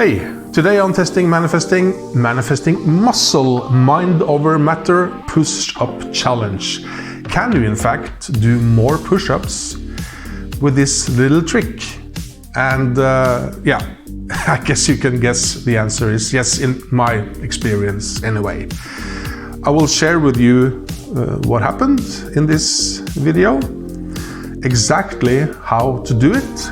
Hey, today on Testing Manifesting Muscle Mind Over Matter Push-Up Challenge. Can you in fact do more push-ups with this little trick? And yeah, I guess you can guess the answer is yes, in my experience anyway. I will share with you what happened in this video, exactly how to do it,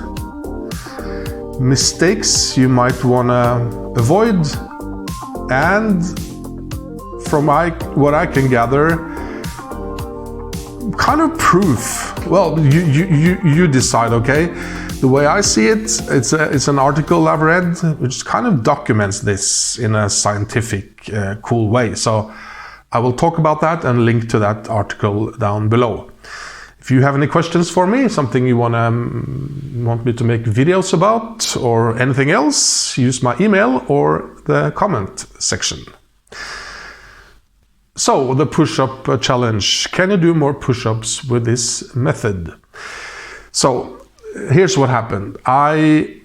mistakes you might want to avoid, and from what I can gather, kind of proof. Well, you decide, okay? The way I see it, it's an article I've read which kind of documents this in a scientific, cool way. So I will talk about that and link to that article down below. If you have any questions for me, something you want me to make videos about, or anything else, use my email or the comment section. So, the push-up challenge. Can you do more push-ups with this method? So, here's what happened. I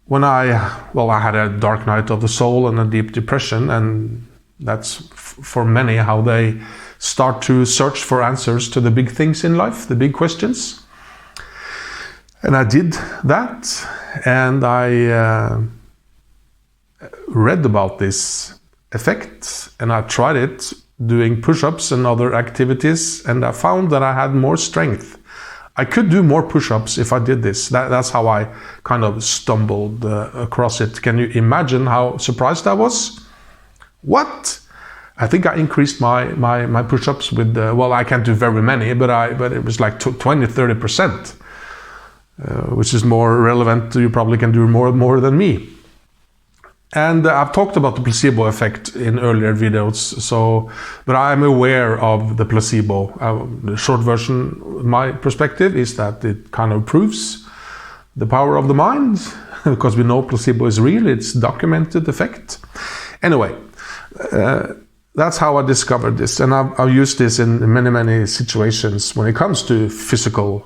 had a dark night of the soul and a deep depression, and that's for many how they start to search for answers to the big things in life, the big questions. And I did that, and I read about this effect, and I tried it doing push-ups and other activities, and I found that I had more strength. I could do more push-ups if I did this. That's how I kind of stumbled across it. Can you imagine how surprised I was? What? I think I increased my push-ups with, well, I can't do very many, but it was like 20-30%, which is more relevant. You probably can do more than me. And I've talked about the placebo effect in earlier videos, but I'm aware of the placebo. The short version, my perspective, is that it kind of proves the power of the mind, because we know placebo is real, it's documented effect. Anyway, that's how I discovered this, and I've used this in many situations when it comes to physical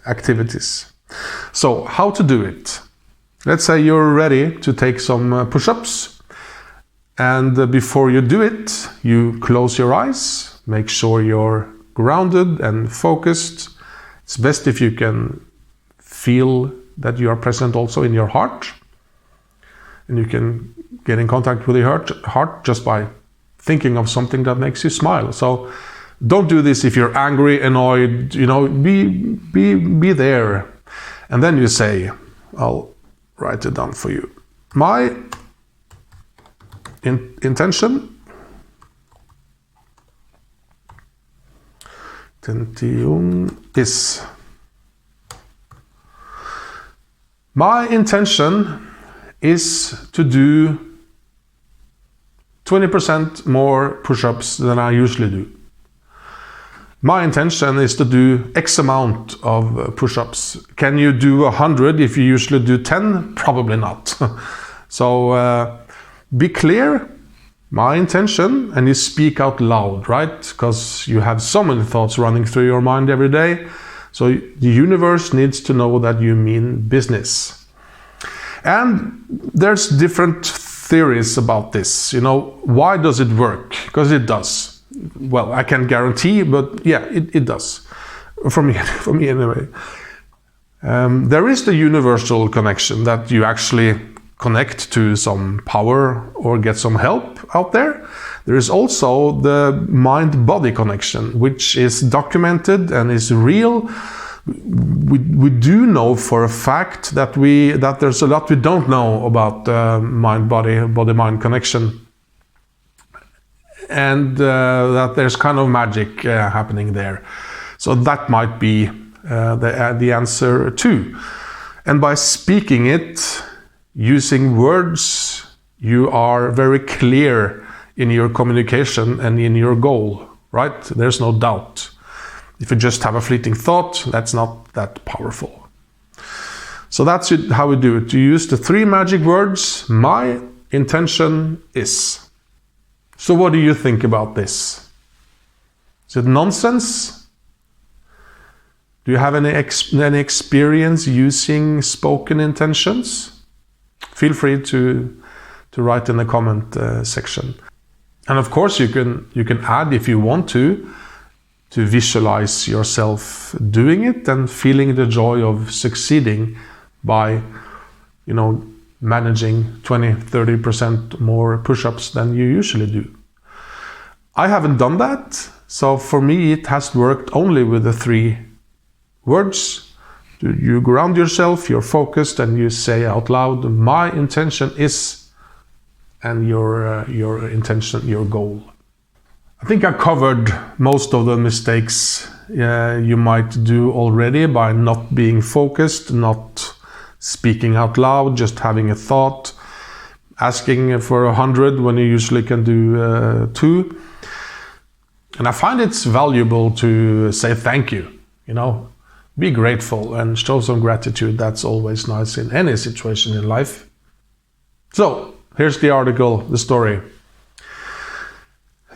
activities. So, how to do it? Let's say you're ready to take some push-ups, and before you do it, you close your eyes, make sure you're grounded and focused. It's best if you can feel that you are present also in your heart, and you can get in contact with your heart just by thinking of something that makes you smile. So don't do this if you're angry, annoyed, be there. And then you say, I'll write it down for you. My intention is, my intention is to do 20% more push-ups than I usually do. My intention is to do X amount of push-ups. Can you do 100 if you usually do 10? Probably not. So be clear, my intention, and you speak out loud, right? Because you have so many thoughts running through your mind every day. So the universe needs to know that you mean business. And there's different theories about this. Why does it work? Because it does. Well, I can't guarantee, but yeah, it does. For me anyway. There is the universal connection that you actually connect to some power or get some help out there. There is also the mind-body connection, which is documented and is real. We do know for a fact that there's a lot we don't know about mind-body-mind connection, and that there's kind of magic happening there. So that might be the answer too. And by speaking it, using words, you are very clear in your communication and in your goal, right? There's no doubt. If you just have a fleeting thought, that's not that powerful. So that's how we do it. You use the 3 magic words, my intention is. So what do you think about this? Is it nonsense? Do you have any experience using spoken intentions? feel free to write in the comment section. And of course you can add, if you want to visualize yourself doing it and feeling the joy of succeeding by, managing 20-30% more push-ups than you usually do. I haven't done that, so for me it has worked only with the 3 words. You ground yourself, you're focused, and you say out loud, my intention is, and your intention, your goal. I think I covered most of the mistakes you might do already by not being focused, not speaking out loud, just having a thought, asking for 100 when you usually can do 2. And I find it's valuable to say thank you, be grateful and show some gratitude. That's always nice in any situation in life. So here's the article, the story.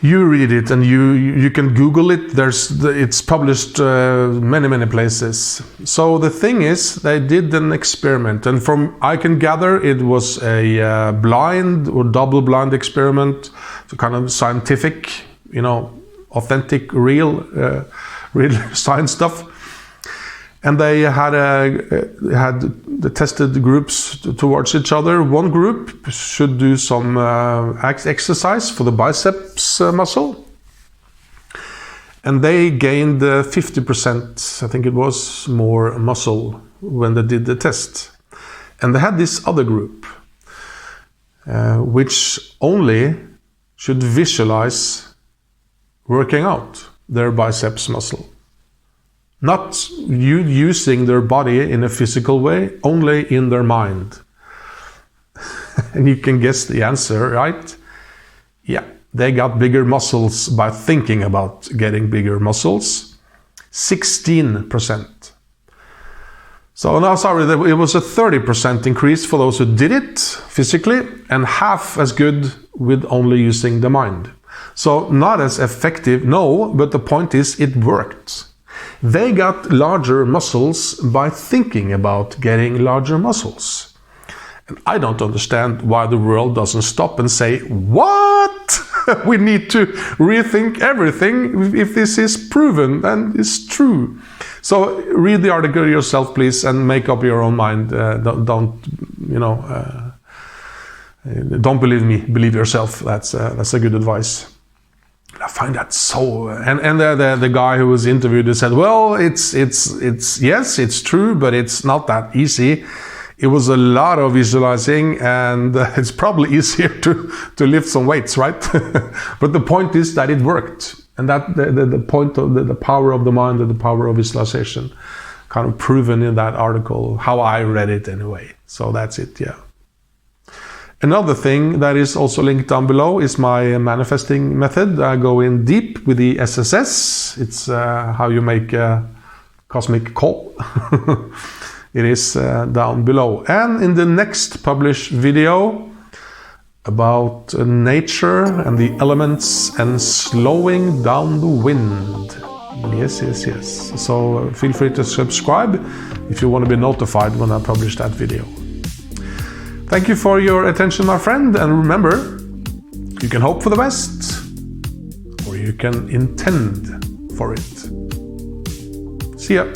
You read it and you can Google it. It's published many places. So the thing is, they did an experiment, and from I can gather it was a blind or double-blind experiment, so kind of scientific, authentic, real science stuff. And they had the tested groups towards each other. One group should do some exercise for the biceps muscle. And they gained 50%, I think it was, more muscle when they did the test. And they had this other group, which only should visualize working out their biceps muscle. Not using their body in a physical way, only in their mind. And you can guess the answer, right? Yeah, they got bigger muscles by thinking about getting bigger muscles. 16%. So now, sorry, it was a 30% increase for those who did it physically, and half as good with only using the mind. So not as effective, no, but the point is it worked. They got larger muscles by thinking about getting larger muscles. And I don't understand why the world doesn't stop and say, what? We need to rethink everything if this is proven and is true. So read the article yourself, please, and make up your own mind. Don't believe me, believe yourself. That's a good advice. I find that so, and the guy who was interviewed said, well, it's yes, it's true, but it's not that easy. It was a lot of visualizing, and it's probably easier to lift some weights, right? But the point is that it worked, and that the point of the power of the mind and the power of visualization, kind of proven in that article, how I read it anyway. So that's it, yeah. Another thing that is also linked down below is my manifesting method. I go in deep with the SSS. It's how you make a cosmic call. It is down below. And in the next published video about nature and the elements and slowing down the wind. Yes. So feel free to subscribe if you want to be notified when I publish that video. Thank you for your attention, my friend, and remember, you can hope for the best, or you can intend for it. See ya.